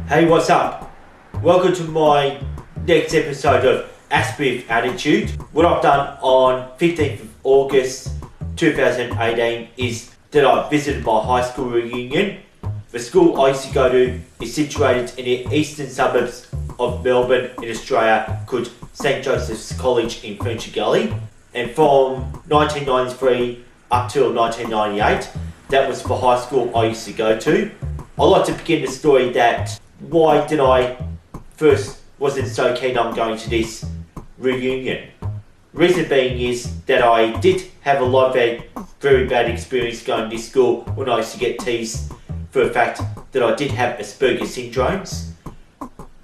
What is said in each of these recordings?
Hey, what's up? Welcome to my next episode of Aspie with Attitude. What I've done on 15th of August 2018 is that I visited my high school reunion. The school I used to go to is situated in the eastern suburbs of Melbourne in Australia, called St Joseph's College in Ferntree Gully. And from 1993 up till 1998, that was the high school I used to go to. I'd like to begin the story that why did I first wasn't so keen on going to this reunion. Reason being is that I did have a lot of very bad experience going to this school when I used to get teased for the fact that I did have Asperger's syndromes.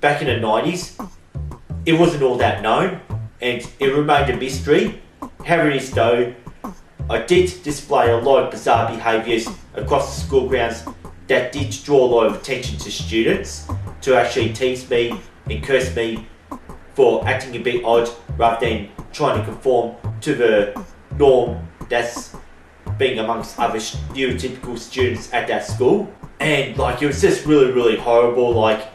Back in the 90s, it wasn't all that known and it remained a mystery. However it is though, I did display a lot of bizarre behaviours across the school grounds that did draw a lot of attention to students to actually tease me and curse me for acting a bit odd rather than trying to conform to the norm that's being amongst other neurotypical students at that school. And it was just really horrible. I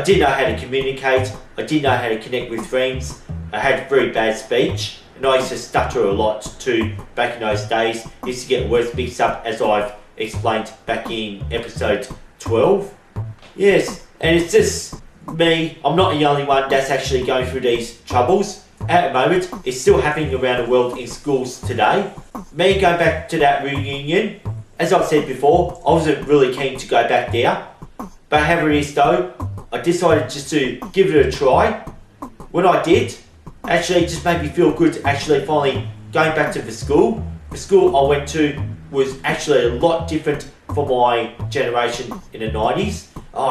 didn't know how to communicate, I didn't know how to connect with friends, I had very bad speech, and I used to stutter a lot too back in those days. I used to get words mixed up, as I've explained back in episode 12. Yes, and it's just me, I'm not the only one that's actually going through these troubles. At the moment, it's still happening around the world in schools today. Me going back to that reunion, as I've said before, I wasn't really keen to go back there. But however it is though, I decided just to give it a try. When I did, actually it just made me feel good actually finally going back to the school. The school I went to was actually a lot different from my generation in the 90s.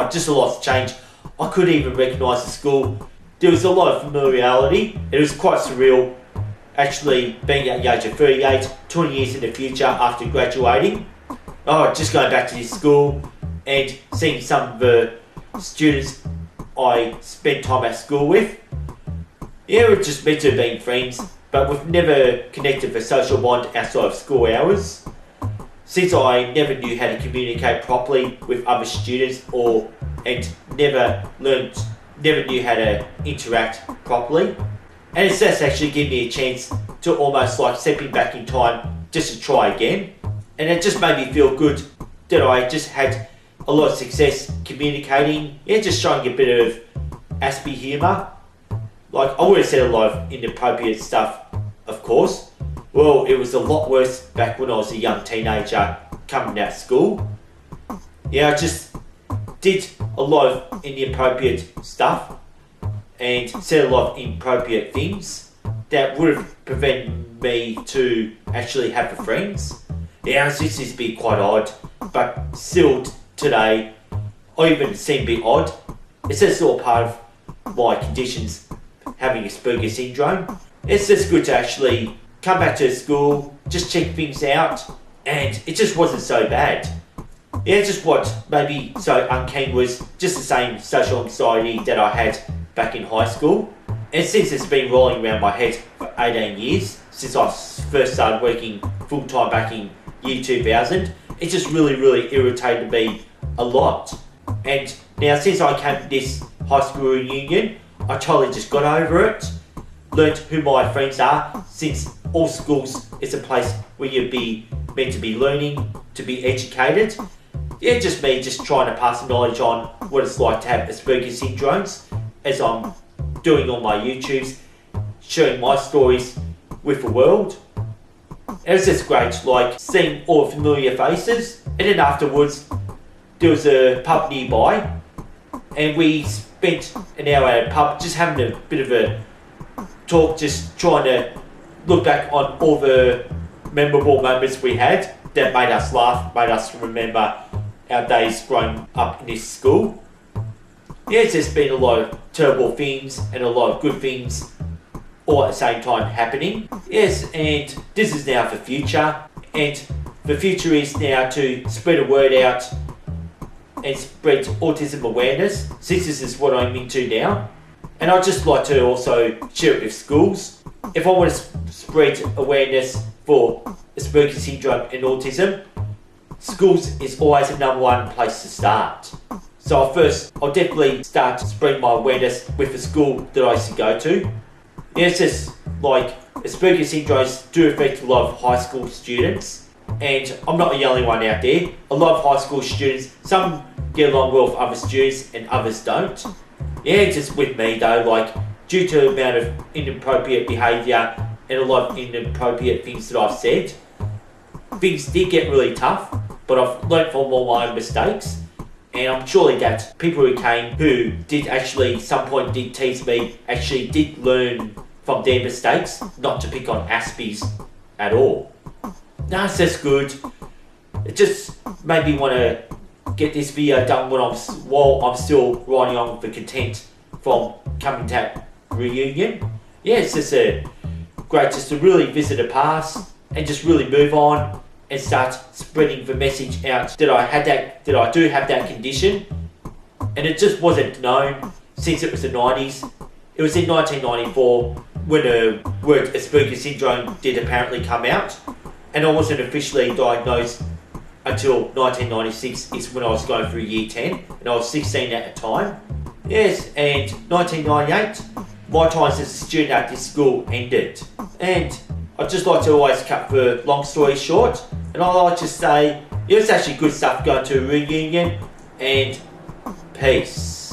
Just a lot's changed. I couldn't even recognise the school. There was a lot of familiarity. It was quite surreal actually being at the age of 38, 20 years in the future after graduating. Just going back to this school and seeing some of the students I spent time at school with. Yeah, we're just meant to have been friends, but we've never connected the social bond outside of school hours. Since I never knew how to communicate properly with other students and never knew how to interact properly. And it's just actually given me a chance to almost stepping back in time just to try again. And it just made me feel good that I just had a lot of success communicating, just showing a bit of Aspie humour. I would have said a lot of inappropriate stuff, of course. Well, it was a lot worse back when I was a young teenager coming out of school. I just did a lot of inappropriate stuff and said a lot of inappropriate things that would have prevented me to actually have friends. This is a bit quite odd, but still today, I even seem a bit odd. It's just all part of my conditions, having Asperger's syndrome. It's just good to actually come back to school, just check things out, and it just wasn't so bad. Just what made me so unkeen was just the same social anxiety that I had back in high school. And since it's been rolling around my head for 18 years, since I first started working full-time back in year 2000, it just really irritated me a lot. And now since I came to this high school reunion, I totally just got over it, learnt who my friends are, since all schools is a place where you'd be meant to be learning, to be educated. Just me just trying to pass the knowledge on what it's like to have Asperger's syndromes, as I'm doing on my YouTubes, sharing my stories with the world. It was just great, seeing all familiar faces. And then afterwards, there was a pub nearby, and we spent an hour at a pub just having a bit of a talk, just trying to look back on all the memorable moments we had that made us laugh, made us remember our days growing up in this school. It's just been a lot of terrible things and a lot of good things all at the same time happening. And this is now the future, and the future is now to spread a word out and spread autism awareness, since this is what I'm into now. And I'd just like to also share it with schools. If I want to spread awareness for Asperger's syndrome and autism, schools is always the number one place to start. So I'll definitely start to spread my awareness with the school that I used to go to. Yeah, it's just like Asperger's syndromes do affect a lot of high school students, and I'm not the only one out there. A lot of high school students, some get along well with other students and others don't. Yeah, just with me though, like due to the amount of inappropriate behaviour and a lot of inappropriate things that I've said, things did get really tough, but I've learnt from all my own mistakes. And I'm surely that people who did actually some point did tease me actually did learn from their mistakes, not to pick on Aspies at all. No, it's just good. It just made me want to get this video done while I'm still riding on with the content from coming to that reunion. Yeah, it's just great just to really visit the past and just really move on and start spreading the message out that I do have that condition. And it just wasn't known since it was the 90s. It was in 1994 when the word Asperger's syndrome did apparently come out, and I wasn't officially diagnosed until 1996 is when I was going through year 10, and I was 16 at the time. Yes, and 1998, my times as a student at this school ended. And I'd just like to always cut the long story short, and I like to say it was actually good stuff going to a reunion, and peace.